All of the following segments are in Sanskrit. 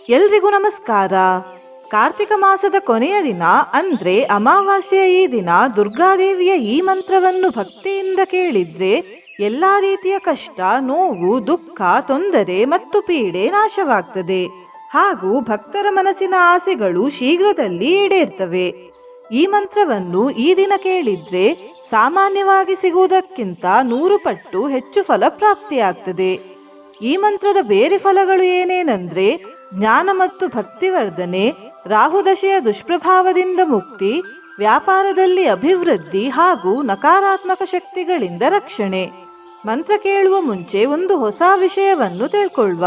ಎಲ್ರಿಗೂ ನಮಸ್ಕಾರ. ಕಾರ್ತಿಕ ಮಾಸದ ಕೊನೆಯ ದಿನ ಅಂದ್ರೆ ಅಮಾವಾಸ್ಯೆಯ ಈ ದಿನ ದುರ್ಗಾದೇವಿಯ ಈ ಮಂತ್ರವನ್ನು ಭಕ್ತಿಯಿಂದ ಕೇಳಿದ್ರೆ ಎಲ್ಲಾ ರೀತಿಯ ಕಷ್ಟ, ನೋವು, ದುಃಖ, ತೊಂದರೆ ಮತ್ತು ಪೀಡೆ ನಾಶವಾಗ್ತದೆ. ಹಾಗೂ ಭಕ್ತರ ಮನಸ್ಸಿನ ಆಸೆಗಳು ಶೀಘ್ರದಲ್ಲಿ ಈಡೇರ್ತವೆ. ಈ ಮಂತ್ರವನ್ನು ಈ ದಿನ ಕೇಳಿದ್ರೆ ಸಾಮಾನ್ಯವಾಗಿ ಸಿಗುವುದಕ್ಕಿಂತ 100 ಪಟ್ಟು ಹೆಚ್ಚು ಫಲ ಪ್ರಾಪ್ತಿಯಾಗ್ತದೆ. ಈ ಮಂತ್ರದ ಬೇರೆ ಫಲಗಳು ಏನೇನೆಂದ್ರೆ ಜ್ಞಾನ ಮತ್ತು ಭಕ್ತಿವರ್ಧನೆ, ರಾಹುದಶೆಯ ದುಷ್ಪ್ರಭಾವದಿಂದ ಮುಕ್ತಿ, ವ್ಯಾಪಾರದಲ್ಲಿ ಅಭಿವೃದ್ಧಿ ಹಾಗೂ ನಕಾರಾತ್ಮಕ ಶಕ್ತಿಗಳಿಂದ ರಕ್ಷಣೆ. ಮಂತ್ರ ಕೇಳುವ ಮುಂಚೆ ಒಂದು ಹೊಸ ವಿಷಯವನ್ನು ತಿಳ್ಕೊಳ್ಳುವ.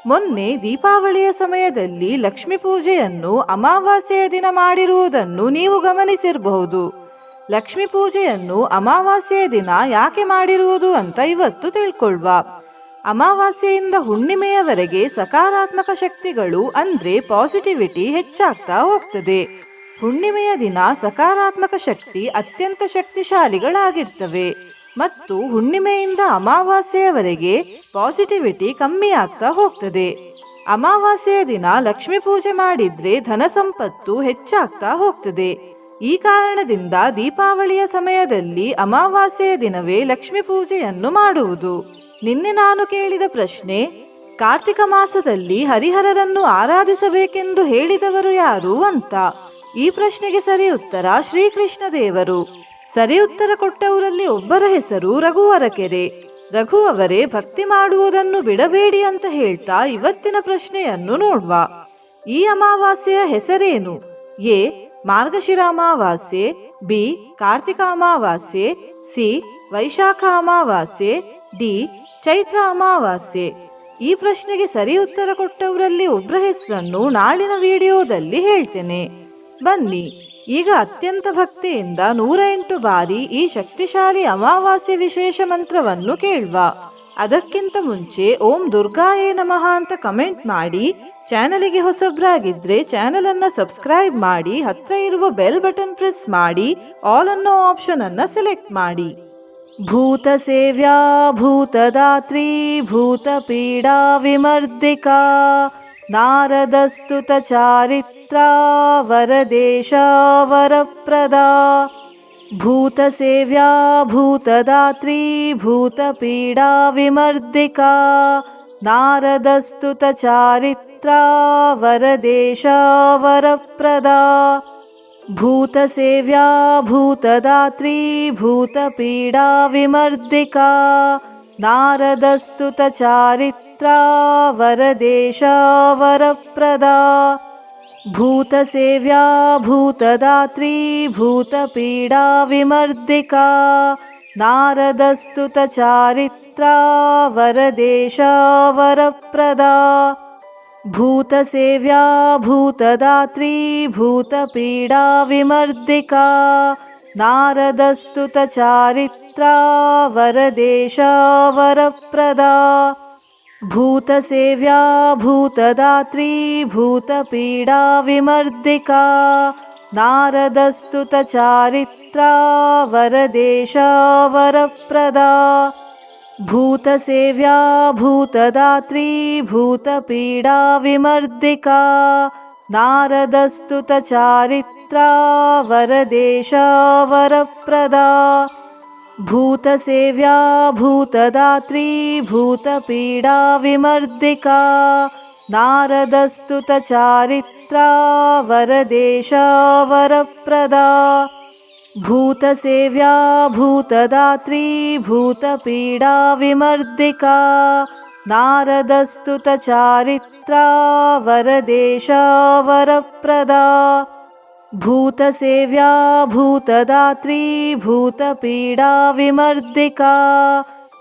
ಮೊನ್ನೆ ದೀಪಾವಳಿಯ ಸಮಯದಲ್ಲಿ ಲಕ್ಷ್ಮೀ ಪೂಜೆಯನ್ನು ಅಮಾವಾಸ್ಯೆಯ ದಿನ ಮಾಡಿರುವುದನ್ನು ನೀವು ಗಮನಿಸಿರಬಹುದು. ಲಕ್ಷ್ಮೀ ಪೂಜೆಯನ್ನು ಅಮಾವಾಸ್ಯೆಯ ದಿನ ಯಾಕೆ ಮಾಡಿರುವುದು ಅಂತ ಇವತ್ತು ತಿಳ್ಕೊಳ್ಳುವ. ಅಮಾವಾಸ್ಯೆಯಿಂದ ಹುಣ್ಣಿಮೆಯವರೆಗೆ ಸಕಾರಾತ್ಮಕ ಶಕ್ತಿಗಳು ಅಂದ್ರೆ ಪಾಸಿಟಿವಿಟಿ ಹೆಚ್ಚಾಗ್ತಾ ಹೋಗ್ತದೆ. ಹುಣ್ಣಿಮೆಯ ದಿನ ಸಕಾರಾತ್ಮಕ ಶಕ್ತಿ ಅತ್ಯಂತ ಶಕ್ತಿಶಾಲಿಗಳಾಗಿರ್ತವೆ ಮತ್ತು ಹುಣ್ಣಿಮೆಯಿಂದ ಅಮಾವಾಸ್ಯೆಯವರೆಗೆ ಪಾಸಿಟಿವಿಟಿ ಕಮ್ಮಿ ಆಗ್ತಾ ಹೋಗ್ತದೆ. ಅಮಾವಾಸ್ಯೆಯ ದಿನ ಲಕ್ಷ್ಮೀ ಪೂಜೆ ಮಾಡಿದ್ರೆ ಧನ ಸಂಪತ್ತು ಹೆಚ್ಚಾಗ್ತಾ ಹೋಗ್ತದೆ. ಈ ಕಾರಣದಿಂದ ದೀಪಾವಳಿಯ ಸಮಯದಲ್ಲಿ ಅಮಾವಾಸ್ಯೆಯ ದಿನವೇ ಲಕ್ಷ್ಮೀ ಪೂಜೆಯನ್ನು ಮಾಡುವುದು. ನಿನ್ನೆ ನಾನು ಕೇಳಿದ ಪ್ರಶ್ನೆ, ಕಾರ್ತಿಕ ಮಾಸದಲ್ಲಿ ಹರಿಹರರನ್ನು ಆರಾಧಿಸಬೇಕೆಂದು ಹೇಳಿದವರು ಯಾರು ಅಂತ. ಈ ಪ್ರಶ್ನೆಗೆ ಸರಿ ಉತ್ತರ ಶ್ರೀಕೃಷ್ಣ ದೇವರು. ಸರಿ ಉತ್ತರ ಕೊಟ್ಟವರಲ್ಲಿ ಒಬ್ಬರ ಹೆಸರು ರಘು ಅರಕೆರೆ. ರಘು ಅವರೇ ಭಕ್ತಿ ಮಾಡುವುದನ್ನು ಬಿಡಬೇಡಿ ಅಂತ ಹೇಳ್ತಾ ಇವತ್ತಿನ ಪ್ರಶ್ನೆಯನ್ನು ನೋಡುವ. ಈ ಅಮಾವಾಸ್ಯೆಯ ಹೆಸರೇನು? ಎ. ಮಾರ್ಗಶಿರ ಅಮಾವಾಸ್ಯೆ, ಬಿ. ಕಾರ್ತಿಕ ಅಮಾವಾಸ್ಯೆ, ಸಿ. ವೈಶಾಖ ಅಮಾವಾಸ್ಯೆ, ಡಿ. ಚೈತ್ರ ಅಮಾವಾಸ್ಯೆ. ಈ ಪ್ರಶ್ನೆಗೆ ಸರಿ ಉತ್ತರ ಕೊಟ್ಟವರಲ್ಲಿ ಒಬ್ಬರ ಹೆಸರನ್ನು ನಾಳಿನ ವಿಡಿಯೋದಲ್ಲಿ ಹೇಳ್ತೇನೆ. ಬನ್ನಿ ಈಗ ಅತ್ಯಂತ ಭಕ್ತಿಯಿಂದ 108 ಬಾರಿ ಈ ಶಕ್ತಿಶಾಲಿ ಅಮಾವಾಸ್ಯೆ ವಿಶೇಷ ಮಂತ್ರವನ್ನು ಕೇಳುವ. ಅದಕ್ಕಿಂತ ಮುಂಚೆ ಓಂ ದುರ್ಗಾಯೇ ನಮಃ ಅಂತ ಕಮೆಂಟ್ ಮಾಡಿ, ಚಾನಲಿಗೆ ಹೊಸಬ್ರಾಗಿದ್ರೆ ಚಾನಲ್ ಅನ್ನ ಸಬ್ಸ್ಕ್ರೈಬ್ ಮಾಡಿ, ಹತ್ರ ಇರುವ ಬೆಲ್ ಬಟನ್ ಪ್ರೆಸ್ ಮಾಡಿ, ಆಲ್ ಅನ್ನೋ ಆಪ್ಷನ್ ಅನ್ನ ಸೆಲೆಕ್ಟ್ ಮಾಡಿ. ಭೂತ ಸೇವ್ಯಾ ಭೂತದಾತ್ರಿ ಭೂತ ಪೀಡಾ ವಿಮರ್ದಿಕಾ ನಾರದಸ್ತುತ ಚಾರಿತ್ರ ವರದೇಶ ವರಪ್ರದಾ. ಭೂತ ಸೇವ್ಯಾ ಭೂತದಾತ್ರಿ ಭೂತ ಪೀಡಾ ವಿಮರ್ದಿಕಾ ನಾರದಸ್ತುತ ಚಾರಿತ್ರ ವರದೇಶ ವರಪ್ರದಾ. ಭೂತ ಸೇವ್ಯಾ ಭೂತದಾತ್ರಿ ಭೂತ ಪೀಡಾ ವಿಮರ್ದಿಕಾ ನಾರದಸ್ತುತ ಚಾರಿತ್ರ ವರದೇಶ ವರಪ್ರದಾ. ಭೂತ ಸೇವ್ಯಾ ಭೂತದಾತ್ರಿ ಭೂತ ಪೀಡಾ ವಿಮರ್ದಿಕಾ ನಾರದಸ್ತುತ ಚಾರಿತ್ರ ವರದೇಶ ವರಪ್ರದಾ. ಭೂತ ಸೇವ್ಯಾ ಭೂತದಾತ್ರಿ ಭೂತ ಪೀಡಾ ವಿಮರ್ದಿಕಾ ನಾರದಸ್ತುತ ಚಾರಿತ್ರ ವರದೇಶ ವರಪ್ರದಾ. ಭೂತ ಸೇವ್ಯಾ ಭೂತದಾತ್ರಿ ಭೂತ ಪೀಡಾ ವಿಮರ್ದಿಕಾ ನಾರದಸ್ತುತ ಚಾರಿತ್ರ ವರದೇಶ ವರಪ್ರದಾ. ಭೂತ ಸೇವ್ಯಾ ಭೂತದಾತ್ರಿ ಭೂತ ಪೀಡಾ ವಿಮರ್ದಿಕಾ ನಾರದಸ್ತುತ ಚಾರಿತ್ರ ವರದೇಶ ವರಪ್ರದಾ. ಭೂತ ಸೇವ್ಯಾ ಭೂತದಾತ್ರಿ ಭೂತ ಪೀಡಾ ವಿಮರ್ದಿಕಾ ನಾರದಸ್ತುತ ಚಾರಿತ್ರ ವರದೇಶ ವರಪ್ರದಾ. ಭೂತ ಸೇವ್ಯಾ ಭೂತದಾತ್ರಿ ಭೂತ ಪೀಡಾ ವಿಮರ್ದಿಕಾ ನಾರದಸ್ತುತ ಚಾರಿತ್ರ ವರದೇಶ ವರಪ್ರದಾ. ಭೂತ ಸೇವ್ಯಾ ಭೂತದಾತ್ರಿ ಭೂತ ಪೀಡಾ ವಿಮರ್ದಿಕಾ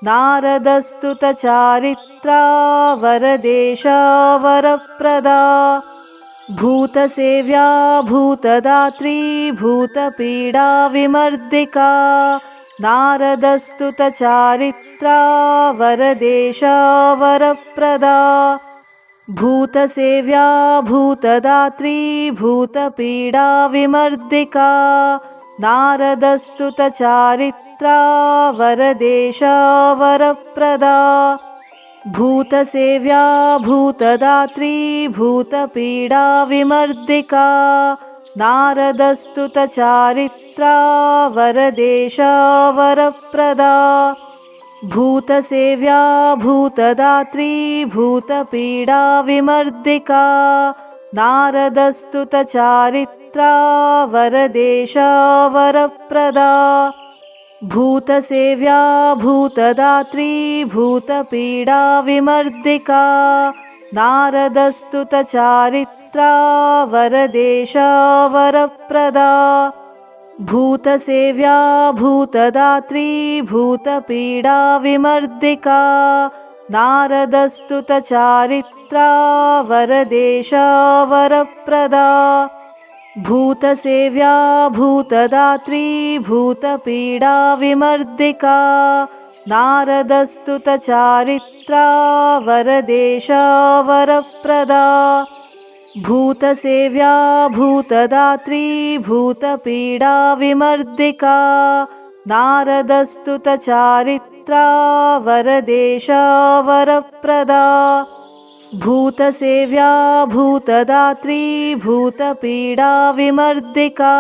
ನಾರದಸ್ತುತ ಚಾರಿತ್ರ ವರದೇಶ ವರಪ್ರದಾ. ಭೂತ ಸೇವ್ಯಾ ಭೂತದಾತ್ರಿ ಭೂತ ಪೀಡಾ ವಿಮರ್ದಿಕಾ ನಾರದಸ್ತುತ ಚಾರಿತ್ರ ವರದೇಶ ವರಪ್ರದಾ. ಭೂತ ಸೇವ್ಯಾ ಭೂತದಾತ್ರಿ ಭೂತ ಪೀಡಾ ವಿಮರ್ದಿಕಾ ನಾರದಸ್ತುತ ಚಾರಿತ್ರ ವರದೇಶ ವರಪ್ರದಾ. भूतसेव्या भूतदात्री भूतपीडा विमर्दिका नारदस्तुतचारित्रा वरदेशा वरप्रदा भूतसेव्या भूतदात्री भूतपीडा विमर्दिका नारदस्तुतचारित्रा वरदेशा वरप्रदा भूतसेव्या भूतदात्री भूतपीडा विमर्दिका नारदस्तुतचारित्रा वरदेशा वरप्रदा भूतसेव्या भूतदात्री भूतपीडा विमर्दिका नारदस्तुतचारित्रा वरदेशा वरप्रदा भूतसेव्या भूतदात्री भूतपीडा विमर्दिका नारदस्तुतचारित्रा वरदेशा वरप्रदा भूतसेव्या भूतदात्री भूतपीडा विमर्दिका नारदस्तुतचारित्रा वरदेशा वरप्रदा भूतसेव्या भूतदात्री भूतपीडा विमर्दिका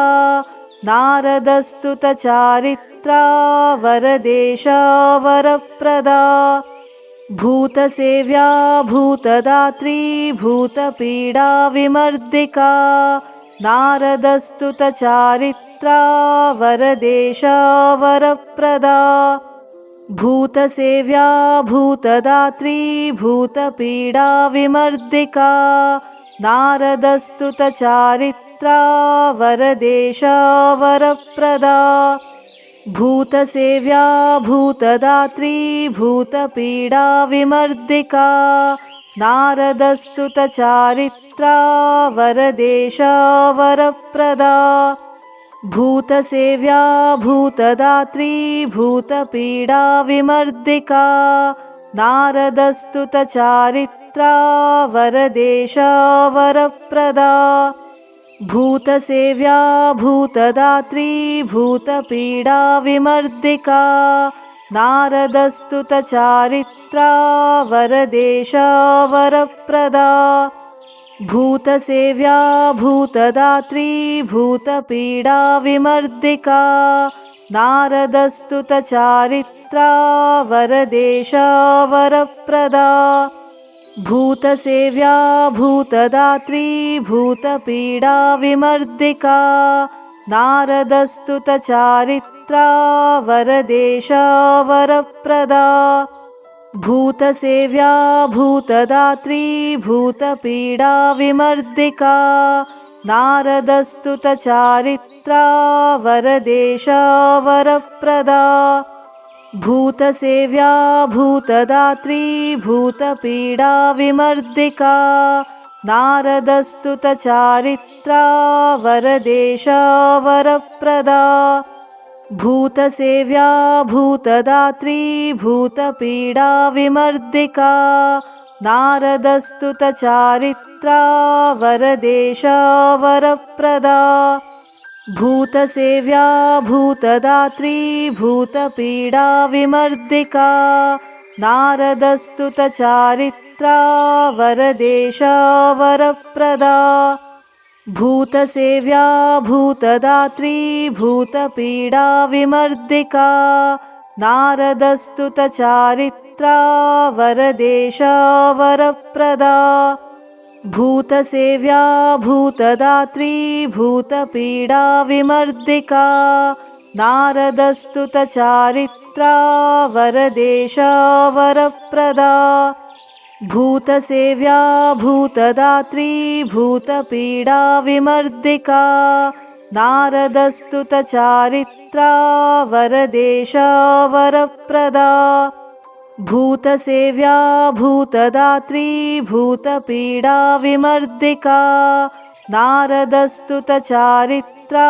नारदस्तुतचारित्रा वरदेशा वरप्रदा भूतसेव्या भूतदात्री भूतपीडा विमर्दिका नारदस्तुतचारित्रा वरदेशा वरप्रदा भूतसेव्या भूतदात्री भूतपीडा विमर्दिका नारदस्तुतचारित्रा वरदेशा वरप्रदा भूतसेव्या भूतदात्री भूतपीडा विमर्दिका नारदस्तुतचारित्रा वरदेशा वरप्रदा भूतसेव्या भूतदात्री भूतपीडा विमर्दिका नारदस्तुतचारित्रा वरदेशा वरप्रदा भूतसेव्या भूतदात्री भूतपीडा विमर्दिका नारदस्तुतचारित्रा वरदेशा वरप्रदा भूतसेव्या भूतदात्री भूतपीडा विमर्दिका नारदस्तुतचारित्रा वरदेशा वरप्रदा भूतसेव्या भूतदात्री भूतपीडा विमर्दिका नारदस्तुतचारित्रा वरदेशा वरप्रदा भूतसेव्या भूतदात्री भूतपीडा विमर्दिका नारदस्तुतचारित्रा वरदेशा वरप्रदा भूतसेव्या भूतदात्री भूतपीडा विमर्दिका नारदस्तुतचारित्रा वरदेशा वरप्रदा भूतसेव्या भूतदात्री भूतपीडा विमर्दिका नारदस्तुतचारित्रा वरदेशा वरप्रदा भूतसेव्या भूतदात्री भूतपीडा विमर्दिका नारदस्तुतचारित्रा वरदेशा वरप्रदा भूतसेव्या भूतदात्री भूतपीडा विमर्दिका नारदस्तुतचारित्रा वरदेशा वरप्रदा भूतसेव्या भूतदात्री भूतपीडा विमर्दिका नारदस्तुतचारित्रा वरदेशा वरप्रदा भूतसेव्या भूतदात्री भूतपीडा विमर्दिका नारदस्तुतचारित्रा वरदेशा वरप्रदा भूतसेव्या भूतदात्री भूतपीडा विमर्दिका नारदस्तुतचारित्रा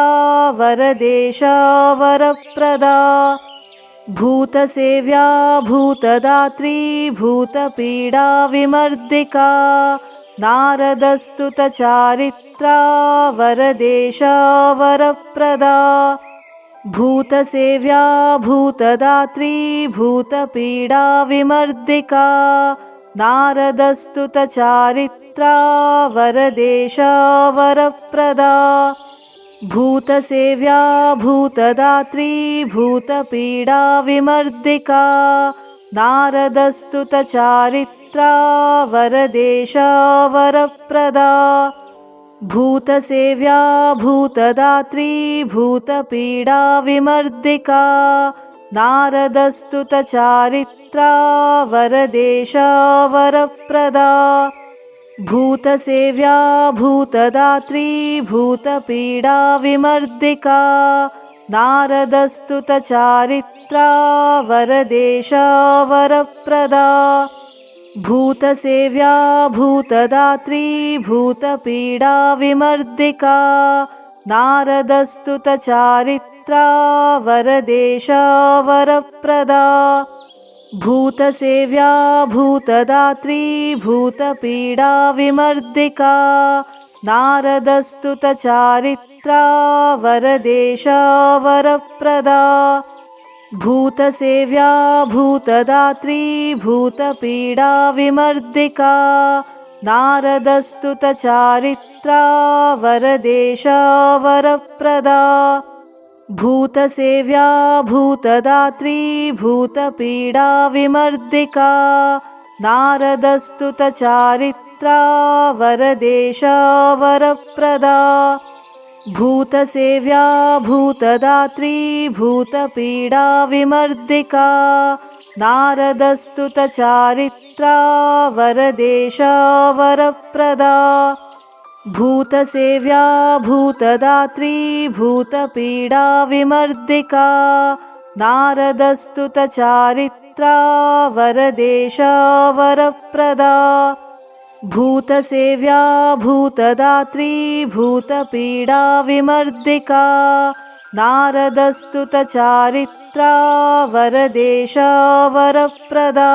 वरदेशा वरप्रदा भूतसेव्या भूतदात्री भूतपीडा विमर्दिका नारदस्तुतचारित्रा वरदेशा वरप्रदा भूतसेव्या भूतदात्री भूतपीडा विमर्दिका नारदस्तुतचारित्रा वरदेशा वरप्रदा भूतसेव्या भूतदात्री भूतपीडा विमर्दिका नारदस्तुतचारित्रा वरदेशा वरप्रदा भूतसेव्या भूतदात्री भूतपीडा विमर्दिका नारदस्तुतचारित्रा वरदेशा वरप्रदा भूतसेव्या भूतदात्री भूतपीडा विमर्दिका नारदस्तुतचारित्रा वरदेशा वरप्रदा भूतसेव्या भूतदात्री भूतपीडा विमर्दिका नारदस्तुतचारित्रा वरदेशा वरप्रदा भूतसेव्या भूतदात्री भूतपीडा विमर्दिका नारदस्तुतचारित्रा वरदेशा वरप्रदा भूतसेव्या भूतदात्री भूतपीडा विमर्दिका नारदस्तुतचारित्रा वरदेशा वरप्रदा भूतसेव्या भूतदात्री भूतपीडा विमर्दिका नारदस्तुतचारित्रा वरदेशा वरप्रदा भूतसेव्या भूतदात्री भूतपीडा विमर्दिका नारदस्तुतचारित्रा वरदेशा वरप्रदा भूतसेव्या भूतदात्री भूतपीडा विमर्दिका नारदस्तुतचारित्रा वरदेशा वरप्रदा भूतसेव्या भूतदात्री भूतपीडा विमर्दिका नारदस्तुतचारित्रा वरदेशा वरप्रदा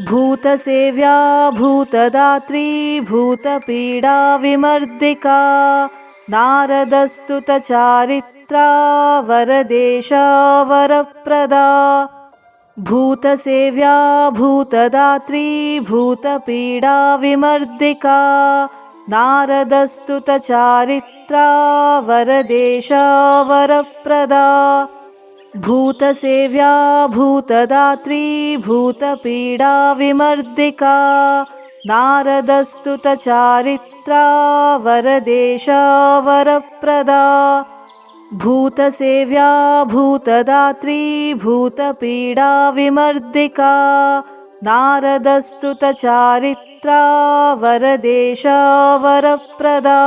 भूतसेव्या भूतदात्री भूतपीडा विमर्दिका नारदस्तुतचारित्रा वरदेशा वरप्रदा भूतसेव्या भूतदात्री भूतपीडा विमर्दिका नारदस्तुतचारित्रा वरदेशा वरप्रदा भूतसेव्या भूतदात्री भूतपीडा विमर्दिका नारदस्तुतचारित्रा वरदेशा वरप्रदा भूतसेव्या भूतदात्री भूतपीडा विमर्दिका नारदस्तुतचारित्रा वरदेशा वरप्रदा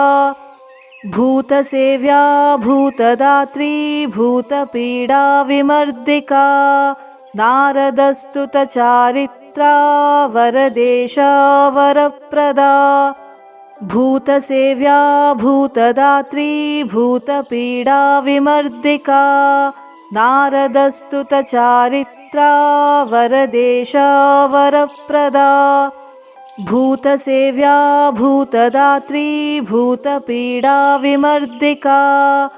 भूतसेव्या भूतदात्री भूतपीडा विमर्दिका नारदस्तुतचारित्रा वरदेशा वरप्रदा भूतसेव्या भूतदात्री भूतपीडा विमर्दिका नारदस्तुतचारित्रा वरदेशा वरप्रदा भूतसेव्या भूतदात्री भूतपीडा विमर्दिका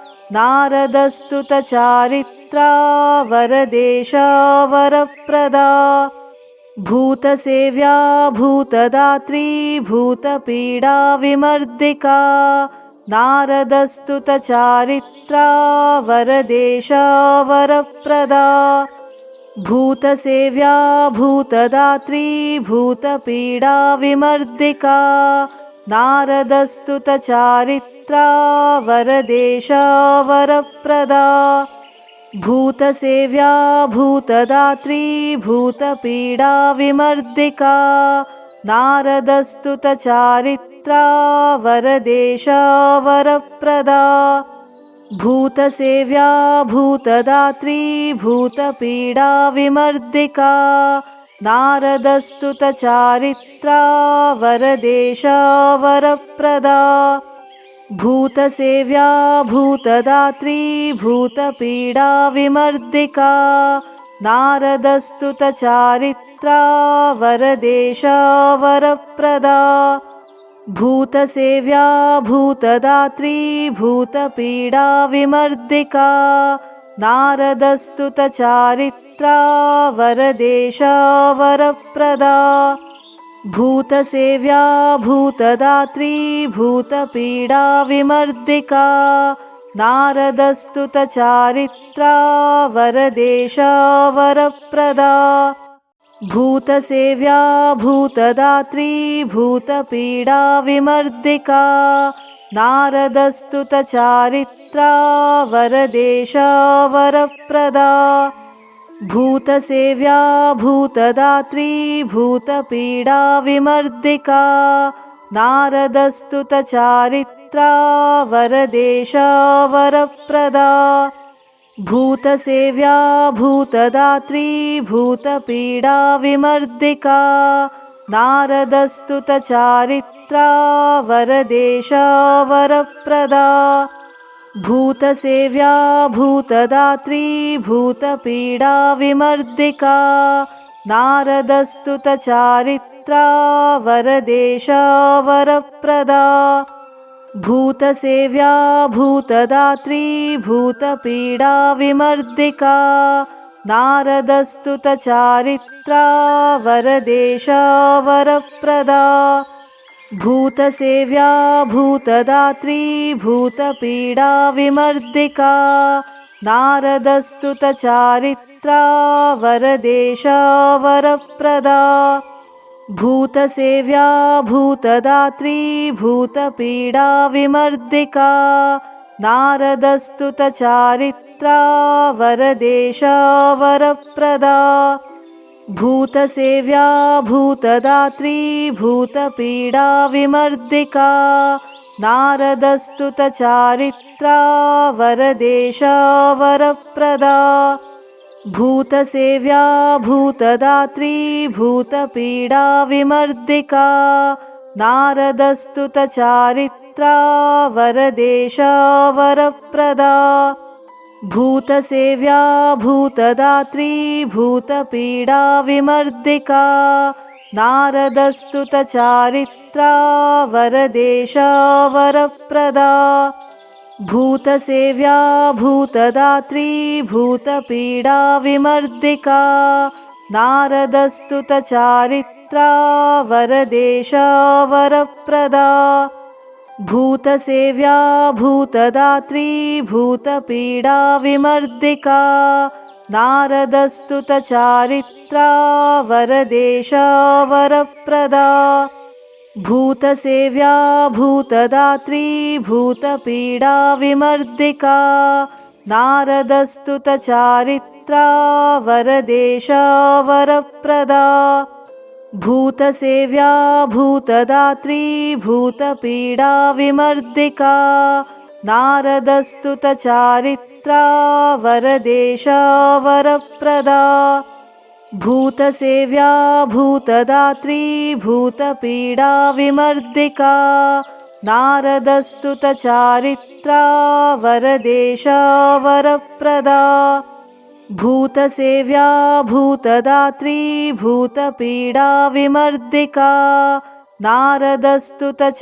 नारदस्तुतचारित्रा वरदेशा वरप्रदा भूतसेव्या भूतदात्री भूतपीडा विमर्दिका नारदस्तुतचारित्रा वरदेशा वरप्रदा भूतसेव्या भूतदात्री भूतपीडा विमर्दिका नारदस्तुतचारित्रा वरदेशा वरप्रदा भूतसेव्या भूतदात्री भूतपीडा विमर्दिका नारदस्तुतचारित्रा वरदेशा वरप्रदा भूतसेव्या भूतदात्री भूतपीडा विमर्दिका नारदस्तुतचारित्रा वरदेशा वरप्रदा भूतसेव्या भूतदात्री भूतपीडा विमर्दिका नारदस्तुतचारित्रा वरदेशा वरप्रदा भूतसेव्या भूतदात्री भूतपीडा विमर्दिका नारदस्तुतचारित्रा वरदेशा वरप्रदा भूतसेव्या भूतदात्री भूतपीडा विमर्दिका नारदस्तुतचारित्रा वरदेशा वरप्रदा भूतसेव्या भूतदात्री भूतपीडा विमर्दिका नारदस्तुतचारित्रा वरदेशा वरप्रदा भूतसेव्या भूतदात्री भूतपीडा विमर्दिका नारदस्तुतचारित्रा वरदेशा वरप्रदा भूतसेव्या भूतदात्री भूतपीडा विमर्दिका नारदस्तुतचारित्रा वरदेशा वरप्रदा भूतसेव्या भूतदात्री भूतपीडा विमर्दिका नारदस्तुतचारित्रा वरदेशा वरप्रदा भूतसेव्या भूतदात्री भूतपीडा विमर्दिका नारदस्तुतचारित्रा वरदेशा वरप्रदा भूतसेव्या भूतदात्री भूतपीडा विमर्दिका नारदस्तुतचारित्रा वरदेशा वरप्रदा भूतसेव्या भूतदात्री भूतपीडा विमर्दिका नारदस्तुतचारित्रा वरदेशा वरप्रदा भूतसेव्या भूतदात्री भूतपीडा विमर्दिका नारदस्तुतचारित्रा वरदेशा वरप्रदा भूतसेव्या भूतदात्री भूतपीडा विमर्दिका नारदस्तुतचारित्रा वरदेशा वरप्रदा भूतसेव्या भूतदात्री भूतपीडा विमर्दिका नारदस्तुतचारित्रा वरदेशा वरप्रदा भूतसेव्या भूतदात्री भूतपीडा विमर्दिका नारदस्तुतचारित्रा वरदेशा वरप्रदा भूतसेव्या भूतदात्री भूतपीडा विमर्दिका नारदस्तुतचारित्रा वरदेशा वरप्रदा भूतसेव्या भूतदात्री भूतपीडा विमर्दिका नारदस्तुतचारित्रा वरदेशा वरप्रदा भूतसेव्या भूतदात्री भूतपीडा विमर्दिका नारदस्तुतचारित्रा वरदेशा वरप्रदा भूतसेव्या भूतदात्री भूतपीडा विमर्दिका नारदस्तुतचारित्रा वरदेशा वरप्रदा भूतसेव्या भूतदात्री भूतपीडा विमर्दिका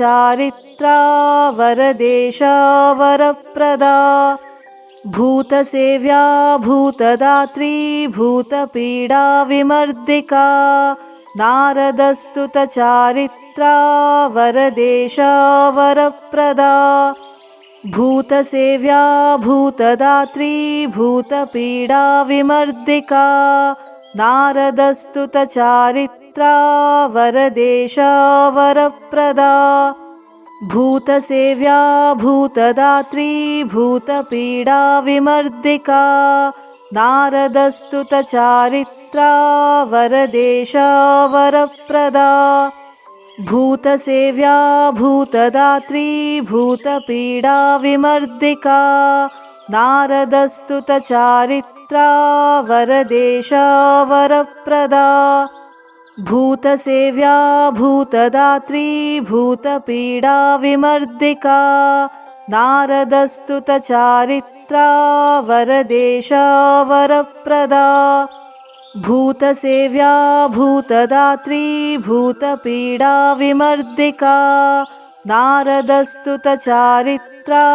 नारदस्तुतचारित्रा वरदेशा वरप्रदा भूतसेव्या भूतदात्री भूतपीडा विमर्दिका नारदस्तुतचारित्रा वरदेशा वरप्रदा भूतसेव्या भूतदात्री भूतपीडा विमर्दिका नारदस्तुतचारित्रा वरदेशा वरप्रदा भूतसेव्या भूतदात्री भूतपीडा विमर्दिका नारदस्तुतचारित्रा वरदेशा वरप्रदा भूतसेव्या भूतदात्री भूतपीडा विमर्दिका नारदस्तुतचारित्रा वरदेशा वरप्रदा भूतसेव्या भूतदात्री भूतपीडा विमर्दिका नारदस्तुतचारित्रा वरदेशा वरप्रदा भूतसेव्या भूतदात्री भूतपीडा विमर्दिका नारदस्तुतचारित्रा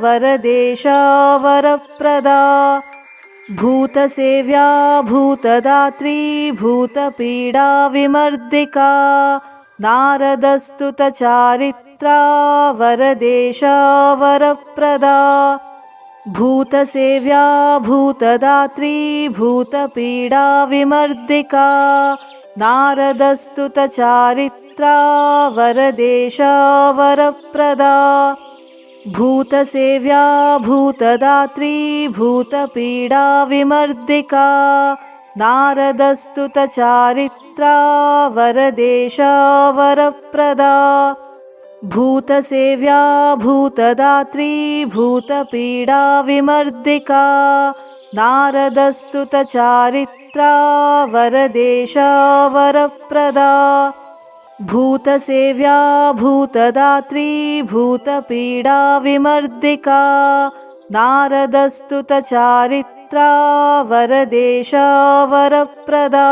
वरदेशा वरप्रदा भूतसेव्या भूतदात्री भूतपीडा विमर्दिका नारदस्तुतचारित्रा वरदेशा वरप्रदा भूतसेव्या भूतदात्री भूतपीडा विमर्दिका नारदस्तुतचारित्रा वरदेशा वरप्रदा भूतसेव्या भूतदात्री भूतपीडा विमर्दिका नारदस्तुतचारित्रा वरदेशा वरप्रदा भूतसेव्या भूतदात्री भूतपीडा विमर्दिका नारदस्तुतचारित्रा वरदेशा वरप्रदा भूतसेव्या भूतदात्री भूतपीडा विमर्दिका नारदस्तुतचारित्रा वरदेशा वरप्रदा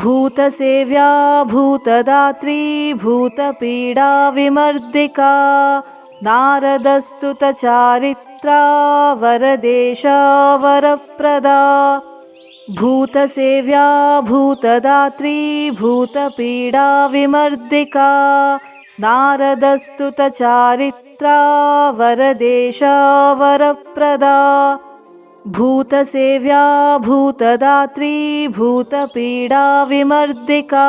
भूतसेव्या भूतदात्री भूतपीडा विमर्दिका नारदस्तुतचारित्रा वरदेशा वरप्रदा भूतसेव्या भूतदात्री भूतपीडा विमर्दिका नारदस्तुतचारित्रा वरदेशा वरप्रदा भूतसेव्या भूतदात्री भूतपीडा विमर्दिका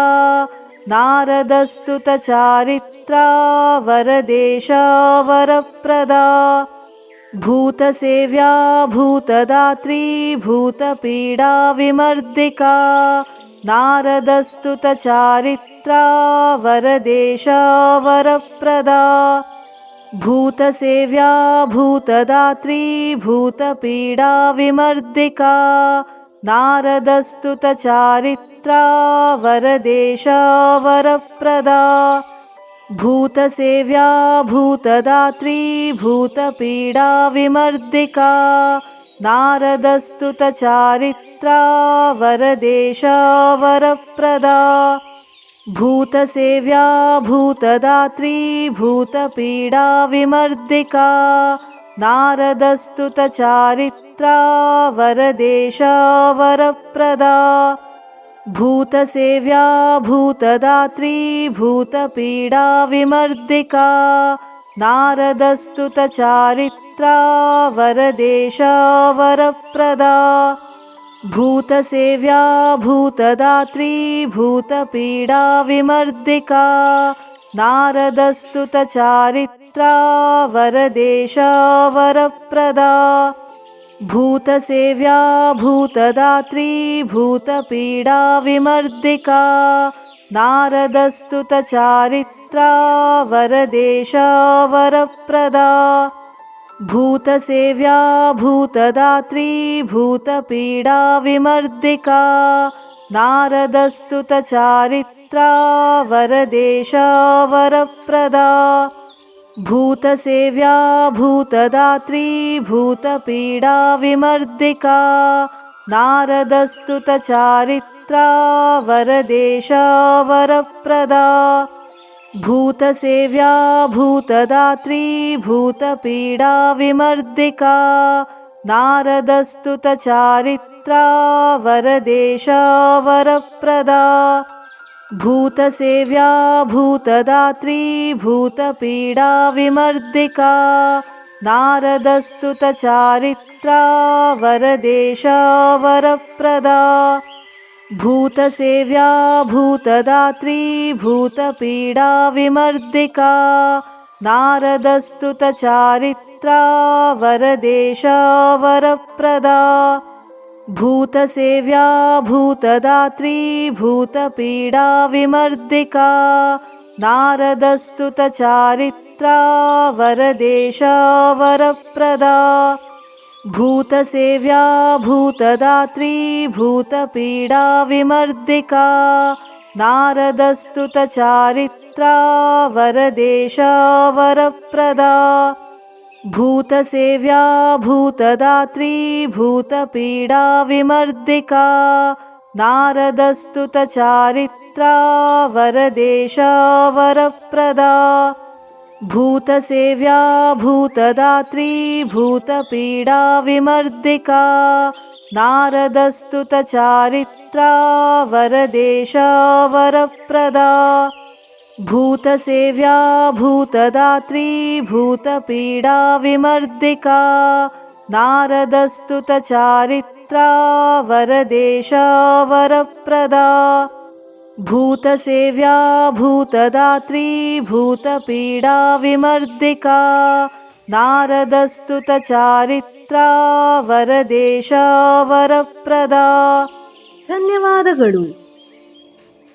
नारदस्तुतचारित्रा वरदेशा वरप्रदा भूतसेव्या भूतदात्री भूतपीडा विमर्दिका नारदस्तुतचारित्रा वरदेशा वरप्रदा भूतसेव्या भूतदात्री भूतपीडा विमर्दिका नारदस्तुतचारित्रा वरदेशा वरप्रदा भूतसेव्या भूतदात्री भूतपीडा विमर्दिका नारदस्तुतचारित्रा वरदेशा वरप्रदा भूतसेव्या भूतदात्री भूतपीडा विमर्दिका नारदस्तुतचारित्रा वरदेशा वरप्रदा भूतसेव्या भूतदात्री भूतपीडा विमर्दिका नारदस्तुतचारित्रा वरदेशा वरप्रदा भूतसेव्या भूतदात्री भूतपीडा विमर्दिका नारदस्तुतचारित्रा वरदेशा वरप्रदा भूतसेव्या भूतदात्री भूतपीडा विमर्दिका नारदस्तुतचारित्रा वरदेशा वरप्रदा भूतसेव्या भूतदात्री भूतपीडा विमर्दिका नारदस्तुतचारित्रा वरदेशा वरप्रदा भूतसेव्या भूतदात्री भूतपीडा विमर्दिका नारदस्तुतचारित्रा वरदेशा वरप्रदा भूतसेव्या भूतदात्री भूतपीडा विमर्दिका नारदस्तुतचारित्रा वरदेशा वरप्रदा भूतसेव्या भूतदात्री भूतपीडा विमर्दिका नारदस्तुतचारित्रा वरदेशा वरप्रदा भूतसेव्या भूतदात्री भूतपीडा विमर्दिका नारदस्तुतचारित्रा वरदेशा वरप्रदा भूतसेव्या भूतदात्री भूतपीडा विमर्दिका नारदस्तुतचारित्रा वरदेशा वरप्रदा भूतसेव्या भूतदात्री भूतपीडा विमर्दिका नारदस्तुतचारित्रा वरदेशा वरप्रदा भूतसेव्या भूतदात्री भूतपीडा विमर्दिका नारदस्तुतचारित्रा वरदेशा वरप्रदा भूतसेव्या भूतदात्री भूतपीडा विमर्दिका नारदस्तुतचारित्रा वरदेशा वरप्रदा भूतसेव्या भूतदात्री भूतपीडा विमर्दिका नारदस्तुतचारित्रा वरदेशा वरप्रदा भूतसेव्या भूतदात्री भूतपीडा विमर्दिका नारदस्तुतचारित्रा वरदेशा वरप्रदा. ಧನ್ಯವಾದಗಳು.